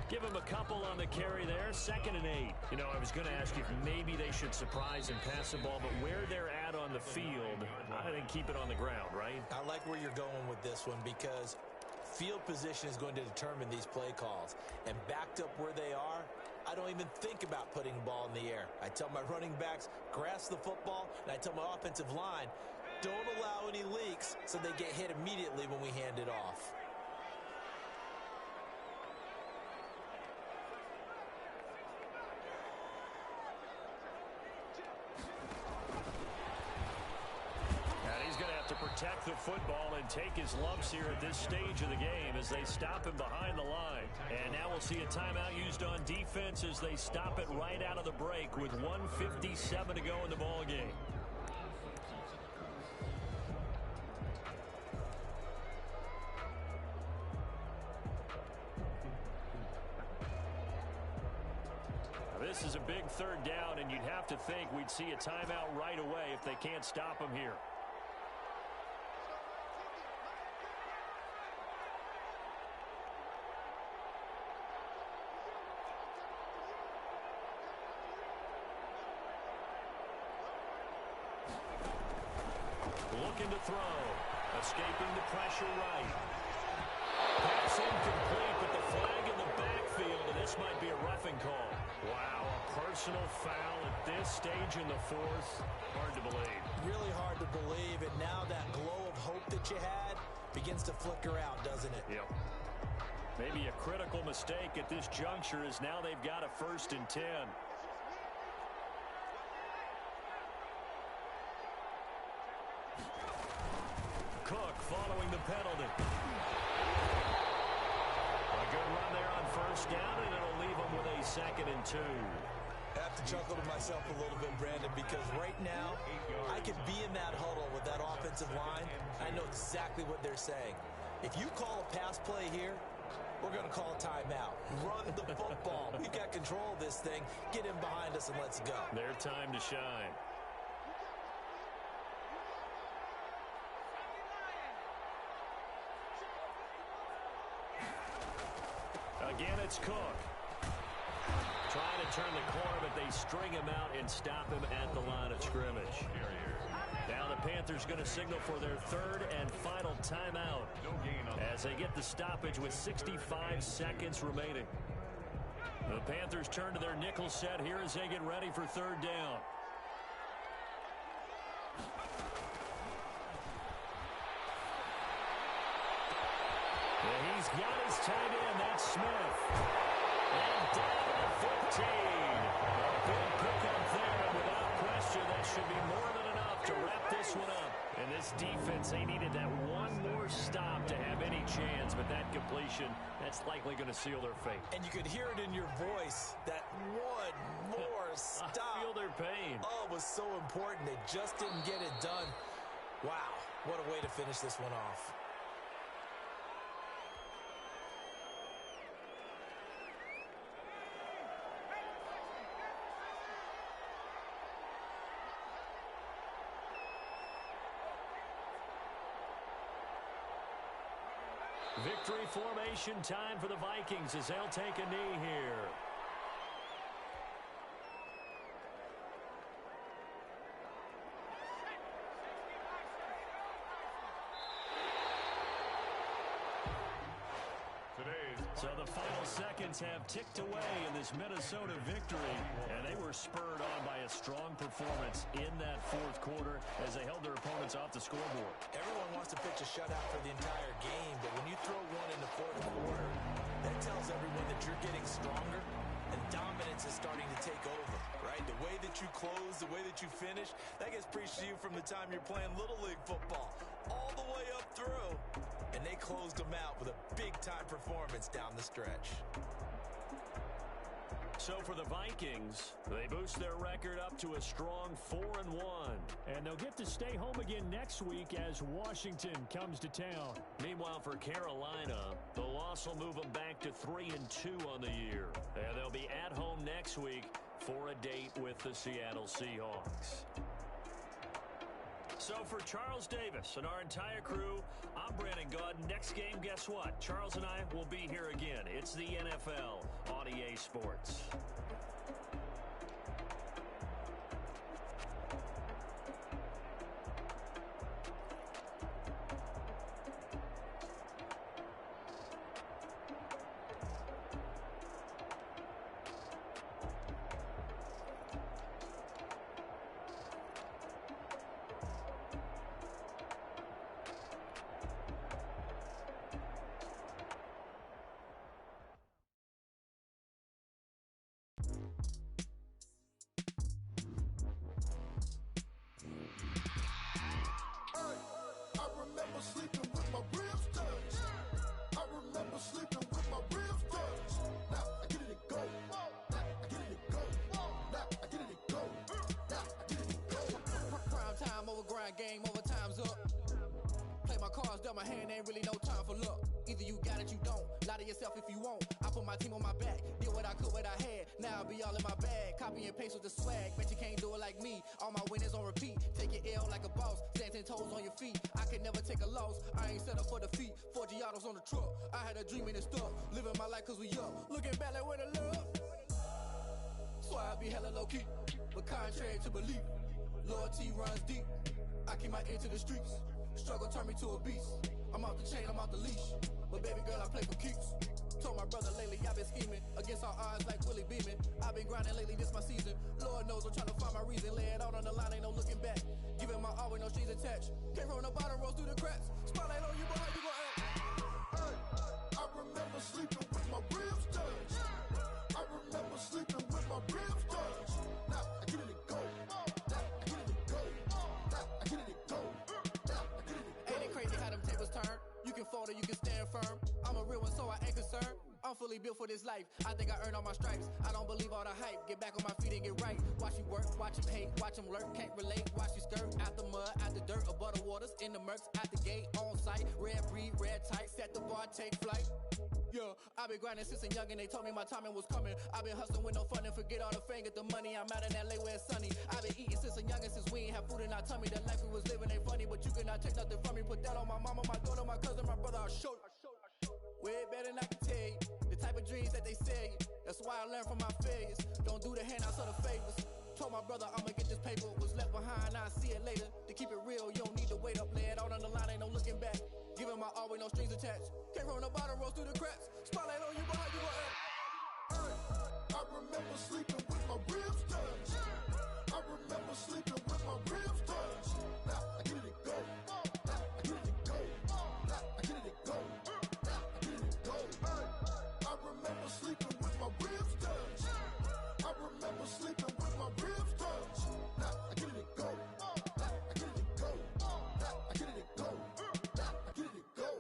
Give him a couple on the carry there. 2nd and 8. You know, I was going to ask you if maybe they should surprise and pass the ball, but where they're at on the field, I think keep it on the ground, right? I like where you're going with this one because field position is going to determine these play calls. And backed up where they are, I don't even think about putting the ball in the air. I tell my running backs, grasp the football, and I tell my offensive line, don't allow any leaks so they get hit immediately when we hand it off. Protect the football and take his lumps here at this stage of the game as they stop him behind the line. And now we'll see a timeout used on defense as they stop it right out of the break with 1:57 to go in the ball game. Now, this is a big 3rd down, and you'd have to think we'd see a timeout right away if they can't stop him here. Looking to throw. Escaping the pressure right. Pass incomplete, but the flag in the backfield, and this might be a roughing call. Wow, a personal foul at this stage in the 4th. Hard to believe. Really hard to believe, and now that glow of hope that you had begins to flicker out, doesn't it? Yep. Maybe a critical mistake at this juncture is now they've got a 1st and 10. Cook following the penalty. A good run there on 1st down, and it'll leave them with a 2nd and 2. I have to chuckle to myself a little bit, Brandon, because right now I could be in that huddle with that offensive line. I know exactly what they're saying. If you call a pass play here, we're going to call a timeout. Run the football. We've got control of this thing. Get in behind us and let's go. Their time to shine. Again, it's Cook. Trying to turn the corner, but they string him out and stop him at the line of scrimmage. Now the Panthers going to signal for their 3rd and final timeout as they get the stoppage with 65 seconds remaining. The Panthers turn to their nickel set here as they get ready for 3rd down. He's got his tight end, that's Smith. And down to 15. A big pickup there, and without question, that should be more than enough to wrap this one up. And this defense, they needed that one more stop to have any chance, but that completion, that's likely going to seal their fate. And you could hear it in your voice, that one more stop. I feel their pain. Oh, it was so important. They just didn't get it done. Wow, what a way to finish this one off. Victory formation time for the Vikings as they'll take a knee here. So the final seconds have ticked away in this Minnesota victory, and they were spurred on by a strong performance in that fourth quarter as they held their opponents off the scoreboard. Everyone wants to pitch a shutout for the entire game, but when you throw one in the fourth quarter, that tells everyone that you're getting stronger and dominance is starting to take over, right? The way that you close, the way that you finish, that gets preached to you from the time you're playing Little League football all the way up through. And they closed them out with a big-time performance down the stretch. So for the Vikings, they boost their record up to a strong 4-1. And they'll get to stay home again next week as Washington comes to town. Meanwhile, for Carolina, the loss will move them back to 3-2 on the year. And they'll be at home next week for a date with the Seattle Seahawks. So for Charles Davis and our entire crew, I'm Brandon Gaudin. Next game, guess what? Charles and I will be here again. It's the NFL on EA Sports. Game over, time's up. Play my cards dealt my hand, ain't really no time for luck. Either you got it, you don't. Lie to yourself if you won't. I put my team on my back, did what I could, what I had. Now I'll be all in my bag, copy and paste with the swag. Bet you can't do it like me. All my winners on repeat. Take your L like a boss, stand 10 toes on your feet. I can never take a loss. I ain't set up for defeat. 4 Giottos on the truck. I had a dream and it stuck. Living my life cause we up. Looking back like where the love. So I be hella low key, but contrary to belief, loyalty runs deep. I keep my ear to the streets. Struggle turned me to a beast. I'm off the chain, I'm off the leash. But baby girl, I play for keeps. Told my brother lately I've been scheming against all odds like Willie Beeman. I've been grinding lately, this my season. Lord knows I'm trying to find my reason. Lay it out on the line, ain't no looking back. Giving my all with no strings attached. Came from the bottom, rose through the cracks. Spotlight on you, boy, how you gon' act? Hey, I remember sleeping with my ribs touched. I remember sleeping with my ribs touched. Now I get it go. Now I get it go. Now I get it go. Now I get it go. Ain't it crazy how them tables turn? You can fold or you can stand firm. I'm a real one, so I ain't concerned. I'm fully built for this life. I think I earned all my stripes. I don't believe all the hype. Get back on my feet and get right. Watch you work, watch him hate, watch him lurk. Can't relate, watch you skirt. Out the mud, out the dirt, above the waters, in the murks, out the gate, on site. Red breed, red tight, set the bar, take flight. Yeah, I've been grinding since a young and they told me my timing was coming. I've been hustling with no fun and forget all the fame, get the money. I'm out in LA where it's sunny. I've been eating since a young and since we ain't have food in our tummy. The life we was living ain't funny, but you cannot take nothing from me. Put that on my mama, my daughter, my cousin, my brother, I'll show you. Way better than I can tell you. The type of dreams that they sell you. That's why I learned from my failures. Don't do the handouts or the favors. Told my brother I'ma get this paper. Was left behind, I'll see it later. To keep it real, you don't need to wait up. Lay it out on the line, ain't no looking back. Giving my all with no strings attached. Came from the bottom, rose through the cracks. Spotlight on you, boy, how you gon' act? Hey, I remember sleeping with my ribs touched. I remember sleeping with my ribs touched. Now I get it go. Now I get it go. Now I get it go. Now I get it go. Hey, I remember sleeping with my ribs touched. I remember sleeping with my ribs touched. Now I get it go. Now I get it go. Now I get it go. Now I get it go.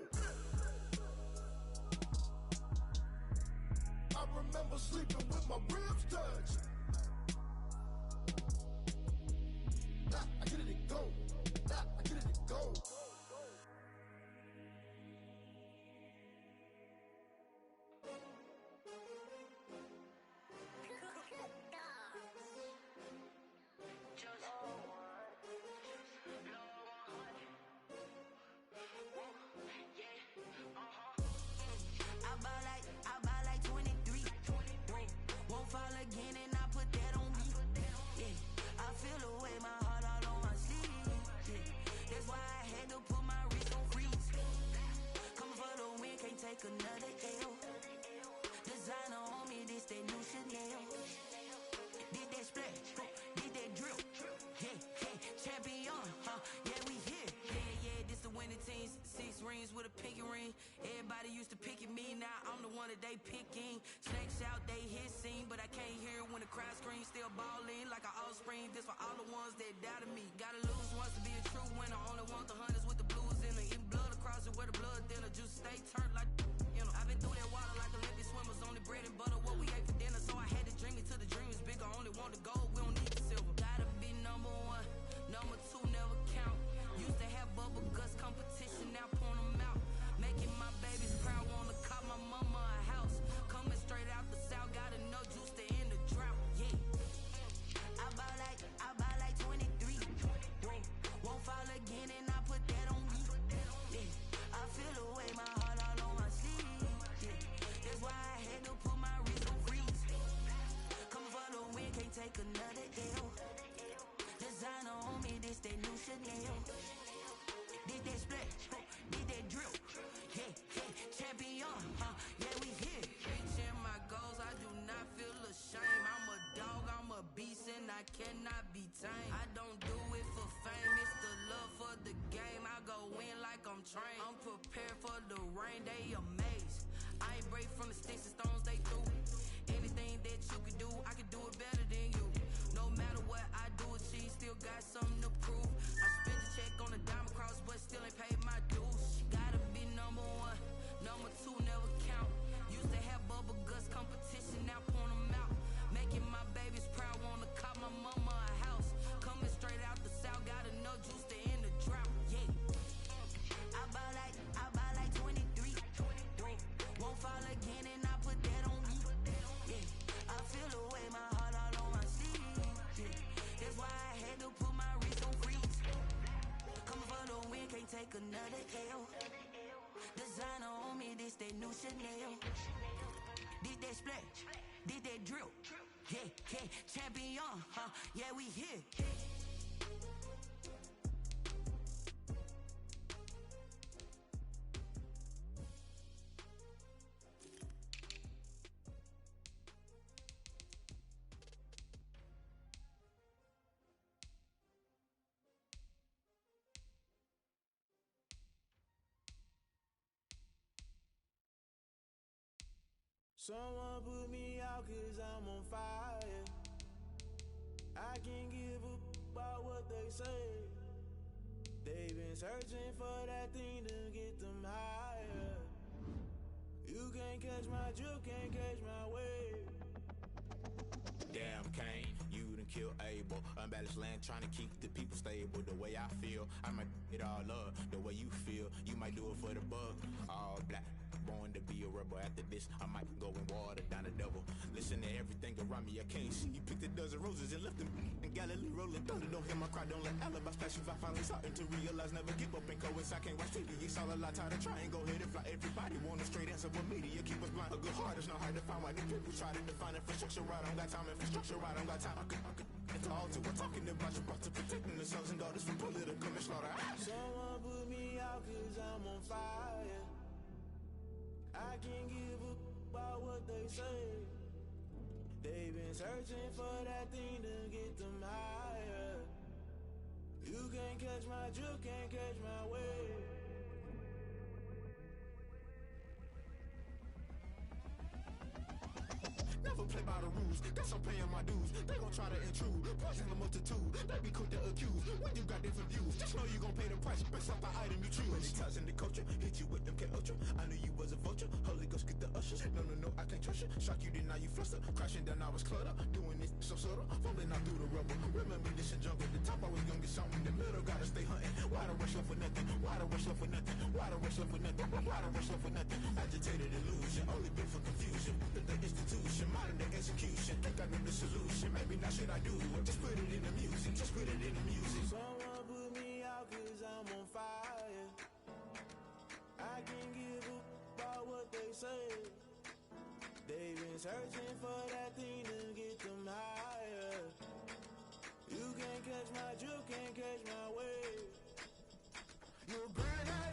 one that they picking. Snakes out, they hissing, but I can't hear when the crowd screams. Still balling like an offspring. This for all the ones that doubted me. Gotta lose once to be a true winner. Only want the hunters with the blues in it. Eating blood across it where the blood thinner. Juice stay turned like, you know. I've been through that water like Olympic swimmers. Only bread and butter, what we ate for dinner. So I had to dream it till the dream is bigger. Only want the gold, we don't need the silver. Gotta be number one, number two never count. Used to have bubble guts competition, now point them out. Making my babies proud, wanna cop my mama a house. Coming straight out the south, got enough juice to end the drought. Yeah, I buy like 23. Won't fall again, and I put that on me. Yeah, I feel the way, my heart all on my sleeve. Yeah, that's why I had to put my wrist on freeze. Coming for the win, can't take another L. Designer on me, this that new Chanel. Did that splash, did that drill. Yeah, champion, yeah, we here. Reaching my goals, I do not feel ashamed. I'm a dog, I'm a beast, and I cannot be tamed. I don't do it for fame, it's the love for the game. I go in like I'm trained. I'm prepared for the rain, they amazed. I ain't break from the sticks and stones they threw. Anything that you can do, I can do it better than you. No matter what I do, achieve, still got something to prove. I spent the check on a diamond cross, but still ain't paid my dues. Gotta be number one, number two never count. Used to have bubble guts competition, now point them out. Making my babies proud, wanna cop my mama a house. Coming straight out the south, got enough juice to end the drought. Yeah, I buy like 23. Won't fall again, and I put that on me. Yeah, I feel the way, my heart all on my sleeve. Yeah, that's why I had to put my wrist on freeze. Coming for the win, can't take another L. Designer on me, this that new Chanel. Did that splash, did that drill. Yeah, champion, yeah, we here. Someone put me out 'cause I'm on fire. I can't give a about what they say. They've been searching for that thing to get them higher. You can't catch my drift, can't catch my wave. Damn Kane, you done killed Abel. Unbalanced land trying to keep the people stable. The way I feel, I might it all up. The way you feel, you might do it for the bug. All black, born to be a rebel. After this, I might go and water down the devil. Listen to everything around me, I can't see. You picked a dozen roses and left them in Galilee rolling thunder. Don't hear my cry, don't let alibis flash. If I finally starting to realize, never give up and coincide. Can't watch TV, it's all a lot. Tired of trying, go ahead and fly. Everybody want a straight answer, but media keep us blind. A good heart is not hard to find. Why the people try to define infrastructure right? I don't got time, infrastructure right? I don't got time. I could it's all to we're talking about you brought to protecting the sons and daughters from political manslaughter. Someone put me out 'cause I'm on fire. I can't give a about what they say. They've been searching for that thing to get them higher. You can't catch my drift, can't catch my wave. Never play by the rules, guess I'm paying my dues. They gon' try to intrude, poison the multitude. They be quick to accuse, when you got different views. Just know you gon' pay the price, based off the item you choose. Many ties in the culture, hit you with MK Ultra. I knew you was a vulture, Holy Ghost get the ushers. No, I can't trust you. Shock you, then now you fluster. Crashing down, I was cluttered. Doing this so subtle, fumbling out through the rubble. Remember this in jungle, the top I was young, get something. The middle gotta stay hunting. Why the rush left for nothing? Why the rush left for nothing? Why the rush left for nothing? Why the rush left for nothing? Agitated illusion, only been for confusion. The institution, modern day execution. Think I know the solution. Maybe not should I do it? Just put it in the music. Just put it in the music. Someone put me out 'cause I'm on fire. I can't give a about what they say. They've been searching for that thing to get them higher. You can't catch my drift, can't catch my wave. You're burning